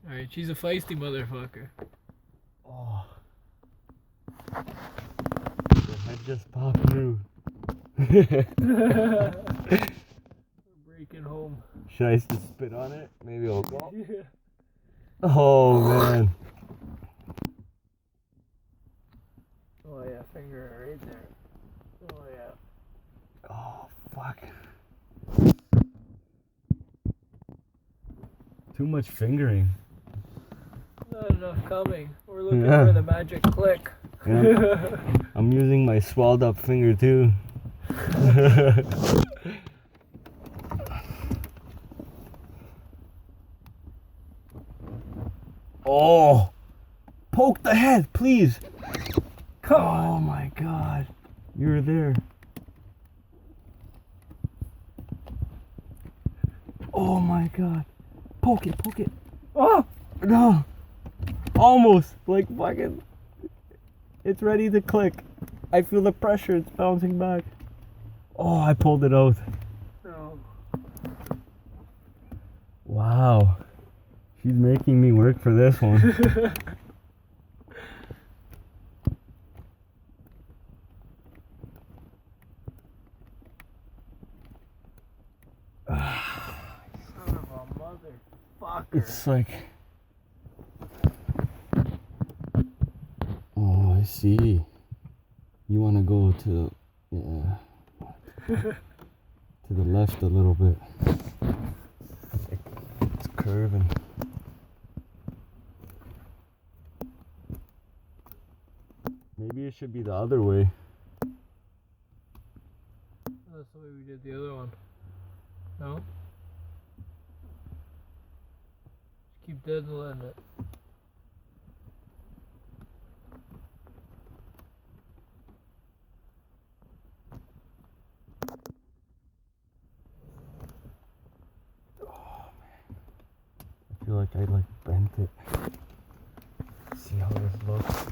Alright, she's a feisty motherfucker. Oh. The head just popped through. We're breaking home. Should I just spit on it? Maybe it'll go. Yeah. Oh man. Oh yeah, finger right there. Oh yeah. Oh fuck. Too much fingering. Not enough coming. We're looking for the magic click. Yeah. I'm using my swelled up finger too. Oh! Poke the head, please! Come on. Oh my god. You're there. Oh my god. Poke it, poke it. Oh! No! Almost! Like fucking... It's ready to click. I feel the pressure, it's bouncing back. Oh, I pulled it out. No. Wow. She's making me work for this one. Son of a motherfucker. It's like... Oh, I see. You want to go to... Yeah. To the left a little bit. It's curving. Maybe it should be the other way. That's the way we did the other one. No? Just keep dead and letting it. I feel like I bent it. See how this looks.